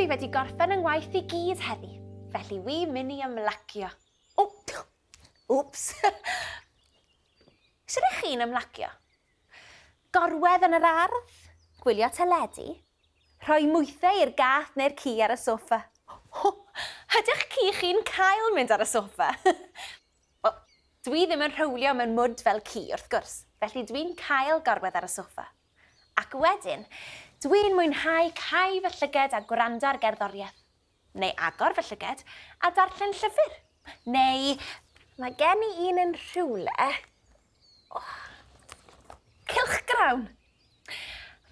dwi wedi gorffen yng ngwaith I gyd heddi, felly wi mynd I ymlacio. Wps. Sut ych chi'n ymlacio? Gorwedd yn yr ardd, gwylio teledu, rhoi mwythau i'r gath neu'r ci ar y soffa. Ydych ci chi'n cael mynd ar y soffa? Dwi ddim yn rhywlio mewn mwd fel ci wrth gwrs, felly dwi'n cael gorwedd ar y soffa. Ac wedyn, dwi'n mwynhau cau fy llyged a gwrando ar gerddoriaeth. Neu agor fy llyged a darllen llyfr. Neu, mae gen I un yn rhywle. Cylchgrawn.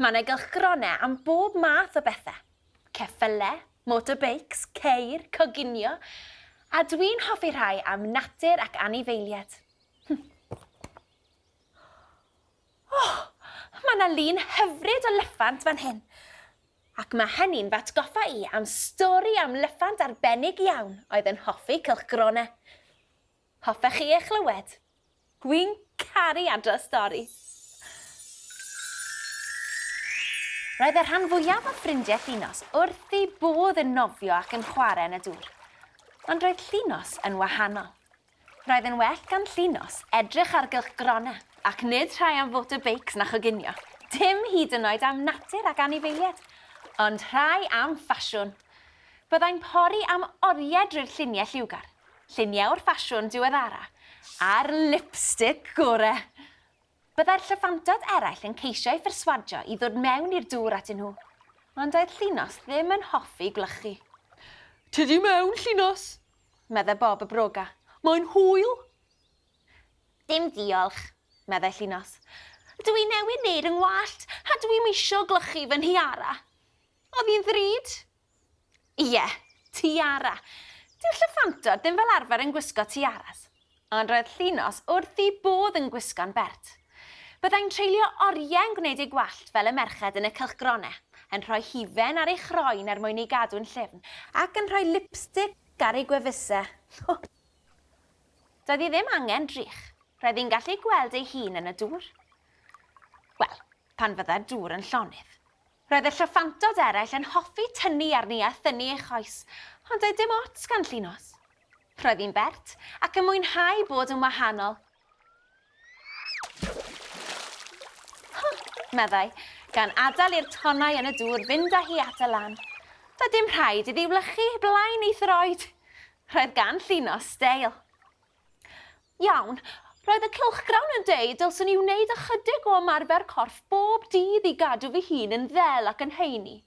Mae yna gylchgronau am bob math o bethau. Ceffylau, motorbikes, ceir, coginio, a dwi'n hoffi rhai am natur ac anifeiliaid. Mae yna lun hyfryd o lyffant fan hyn. Ac mae hynny'n fatgoffa I am stori am lyffant arbennig iawn oedd yn hoffi cylchgronau. Hoffech chi eich clywed? Dwi'n caru adrodd stori. Roedd y rhan fwyaf o ffrindiau Llunos wrth I bodd yn nofio ac yn chwarae yn y dŵr. Ond roedd Llunos yn wahanol. Roedd yn well gan Llunos edrych ar gylchgronau ac nid rhai am motorbikes na choginio. Dim hyd yn oed am natur ac anifeiliaid, ond rhai am ffasiwn. Byddai'n pori am oriau drwy'r lluniau lliwgar, lluniau o'r ffasiwn diweddara, a'r lipstick gorau. Byddai'r llyffantod eraill yn ceisio I ffyrswadio I ddod mewn i'r dŵr atyn nhw, ond oedd Llunos ddim yn hoffi glychu. Tydi mewn, Llunos, meddai Bob y broga. Mae'n hwyl. Dim diolch, meddai Llunos. Dwi newydd wneud yng ngwallt, a dwi'n isio glychu fy nhiara. Oedd hi'n ddrud? Ie, tiara. Dyw'r llyffantod ddim fel arfer yn gwisgo tiaras, ond roedd Llunos wrth I bodd yn gwisgo'n bert. Byddai'n treulio oriau yn gwneud ei gwallt fel y merched yn y cylchgronau, yn rhoi hifen ar ei chroen mwyn I gadw'n llyfn, ac yn rhoi lipstick ar ei gwefusau. Doedd hi ddim angen drych. Roedd hi'n gallu gweld ei hun yn y dŵr. Wel, pan fyddai'r dŵr yn llonydd. Roedd y llyffantod eraill yn hoffi tynnu arni a thynnu ei choes, ond doedd dim ots gan Llunos. Roedd hi'n bert ac yn mwynhau bod yn wahanol. Meddai, gan adael i'r tonnau yn y dŵr fynd â hi at y lan. Doedd dim rhaid iddi wlychu blaen ei throed. Roedd gan Llunos steil. Iawn, roedd y cylchgrawn yn deud dylswn I wneud ychydig o ymarfer corff bob dydd I gadw fy hun yn ddel ac yn heini,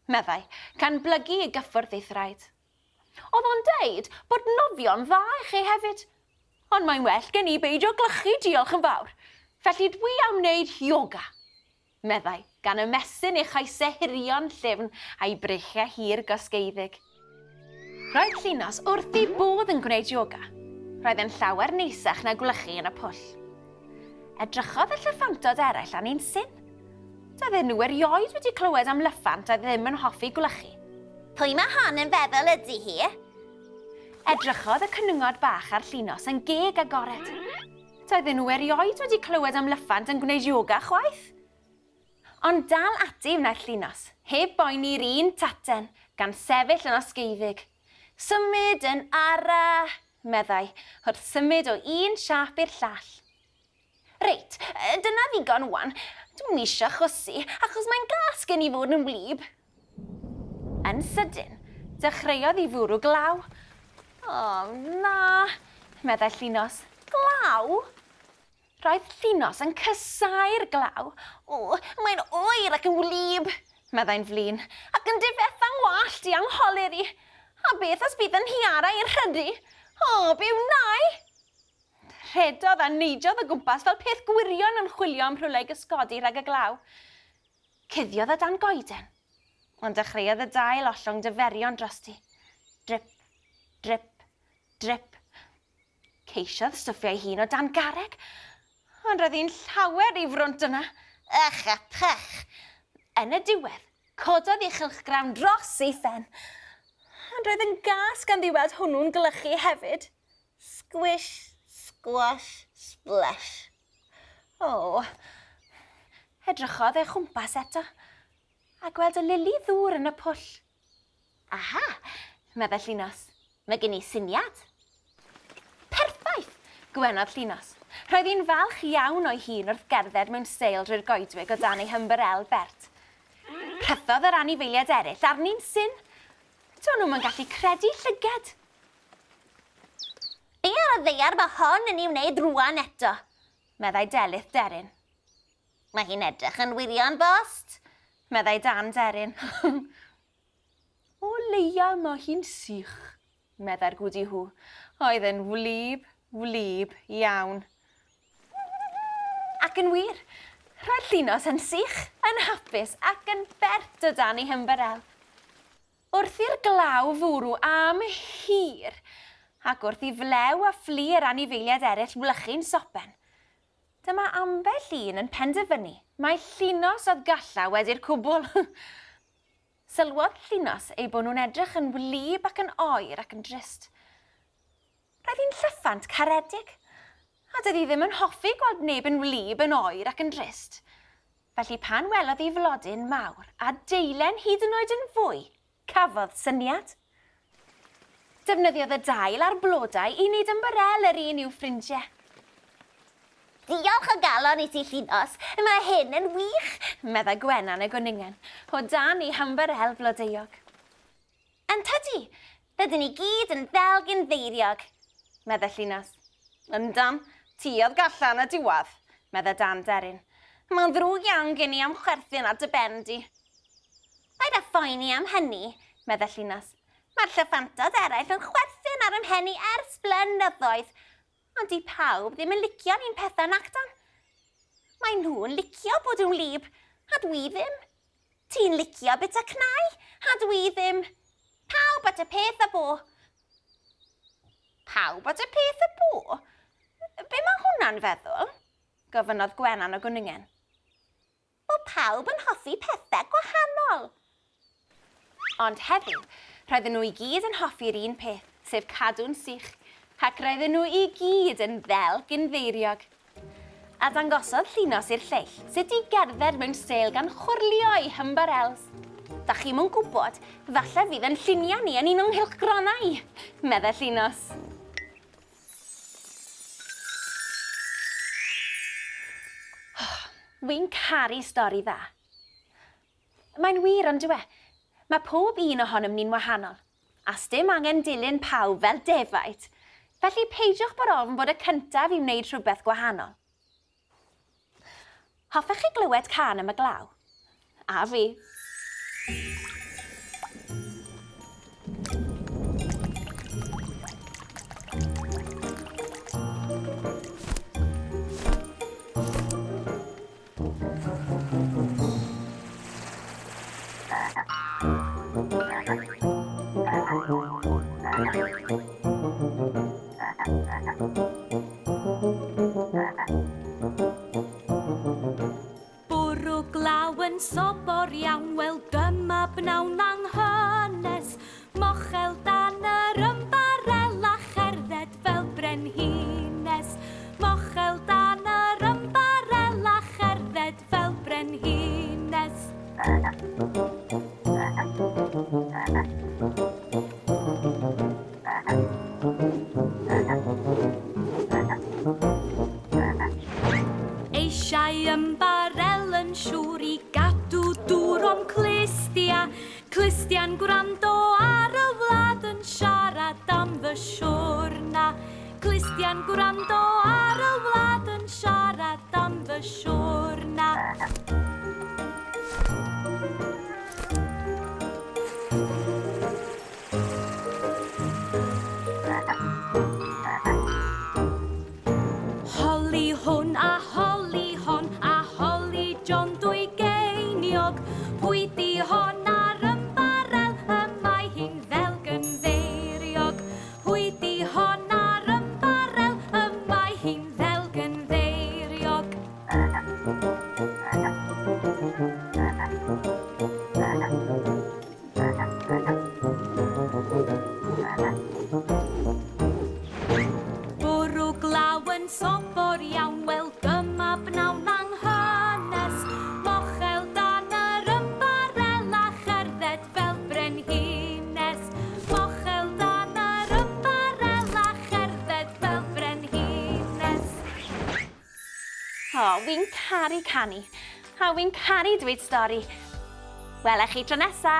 meddai, gan blygu I gyffwrdd ei thraed. Oedd o'n deud bod nofio'n dda I chi hefyd, ond mae'n well gen I beidio glychu diolch yn fawr, felly dwi am wneud yoga, meddai, gan ymestyn ei choesau hirio'n llyfn a'i breichiau hir gosgeiddig. Roedd Llunos wrth I bodd yn gwneud yoga. Roedd yn llawer neisach na gwlychu yn y pwll. Edrychodd y llyffantod eraill an un syn. Doedden nhw erioed wedi clywed am lyffant a ddim yn hoffi gwlychu. Pwy mae hon yn feddwl ydy hi? Edrychodd y cynwngod bach ar Llunos yn geg agored. Doedden nhw erioed wedi clywed am lyffant yn gwneud yoga chwaith. Ond dal ati wnaeth Llunos, heb boeni'r un taten, gan sefyll yn osgeiddig. Symud yn ara, meddai, wrth symud o un siap i'r llall. Reit, dyna ddigon wan. Dwi'n eisiau chwysu, achos mae'n gas gen I fod yn wlyb. Yn sydyn, dechreuodd I Bwrw Glaw. O, na, meddai Llunos. Glaw? Roedd Llunos yn cysau'r glaw. O, mae'n oer ac yn wlyb, meddai'n flin, ac yn difetha'n wallt I angholir I. A beth os bydd yn hiara i'r rhydu? O, byw nai! Rhedodd a neidiodd o gwmpas fel peth gwirion yn chwilio am rhywle I gysgodi rhag y glaw. Cuddiodd y dan goeden, ond dechreuodd y dail ollwng dyferion drosti. Drip, drip, drip. Ceisiodd stwffio ei hun o dan garreg, ond roedd hi'n llawer I frwnt yna. Ych a pech! Yn y diwedd, cododd I chylchgrawn dros ei phen. Ond roedd yn gas gan ddiwedd hwnnw'n glychu hefyd. Squish, squash, splash. O, edrychodd ei chwmpas eto, a gweld y lili ddŵr yn y pwll. Aha, meddai Llunos. Mae gen I syniad. Perffaith, gwenodd Llunos. Roedd hi'n falch iawn o'i hun wrth gerdded mewn seil drwy'r goedwig o dan ei hymbarel bert. Prythodd yr anifeiliaid eraill arni'n syn. Do'n nhw'n gallu credu llyged. Be ar y ddeiar mae hon yn ei wneud rwan eto, meddai Delyth deryn. Mae hi'n edrych yn wirion bost, meddai Dan deryn. O leia mae hi'n sych, meddai'r gwdi hw. Oedd yn wlyb iawn. Ac yn wir, roedd Llunos yn sych, yn hapus ac yn bert o dan ei hymbarel. Wrth i'r glaw fwrw am hir, ac wrth i flew a fflu yr anifeiliaid eraill wlychu'n sopen, dyma ambell un yn penderfynu mae Llunos oedd galla wedi'r cwbl. Sylwodd Llunos ei bod nhw'n edrych yn wlyb ac yn oer ac yn drist. Roedd hi'n llyffant caredig, a dydi ddim yn hoffi gweld neb yn wlyb yn oer ac yn drist. Felly pan welodd hi flodyn mawr a deilen hyd yn oed yn fwy, cafodd syniad. Defnyddiodd y dail a'r blodau i wneud ymbarel yr un i'w ffrindiau. Diolch o galon i ti, Llunos. Mae hyn yn wych, meddai Gwenan y gwyningen, o dan ei hymbarel blodeuog. Yn tydi, rydyn ni gyd yn ddelgyn ddeiriog, meddai Llunos. Yndan, ti oedd gallan y diwedd, meddai Dan deryn. Mae'n ddrwg iawn gen i am chwerthin at y bendi. Paid â phoeni am hynny, meddai Llunos. Mae'r llyffantod eraill yn chwerthin ar ymhenni ers blynyddoedd, ond di pawb ddim yn licio ni'n pethau nacdan. Mae nhw'n licio bod yn wlyb, a dwi ddim. Ti'n licio bita cnau, a dwi ddim. Pawb at y peth y bo. Pawb at y peth y bo? Be mae hwnna'n feddwl? Gofynnodd Gwenan o gwyningen. O pawb yn hoffi pethau gwahanol. Ond heddiw, roedden nhw i gyd yn hoffi'r un peth, sef cadw'n sych, ac roedden nhw i gyd yn ddelgyn ddeiriog. A dangosodd Llunos i'r lleill sut i gerdded mewn seil gan chwrlio ei hymbarels. Da chi'm yn gwybod, falle fydd yn lluniau ni yn un o'n nghylchgronau, meddai Llunos. Wy'n caru stori dda. Mae'n wir ond dywe. Mae pob un ohonom ni'n wahanol, a sdim angen dilyn pawb fel defaid. Felly peidiwch bod ofn bod y cyntaf i wneud rhywbeth gwahanol. Hoffech chi glywed can am y glaw? A fi. Bwrw glaw yn sobor iawn, wel dyma bnawn anghynes. Mochel dan yr ymbarel a cherdded fel brenhines. Mochel dan yr ymbarel a cherdded fel brenhines. Eisiau ymbarel yn siŵr i gadw dŵr o'm clustia. Clustia'n gwrando ar y wlad yn siarad am fy siwrna. Clustia'n gwrando ar y wlad yn siarad am fy siwrna. Holi hwn a holi hon a holi John dwy geiniog. Pwy di hon ar ymbarel y mae hi'n fel gynddeiriog. Pwy di hon ar ymbarel y mae hi'n fel gynddeiriog. Bwrw glaw yn sobor iawn, wel dyma bnawn anghynes. Mochel dan yr ymbarel a cherdded fel brenhines. O, fi'n caru canu. A fi'n caru dweud stori. Welech chi tro nesa.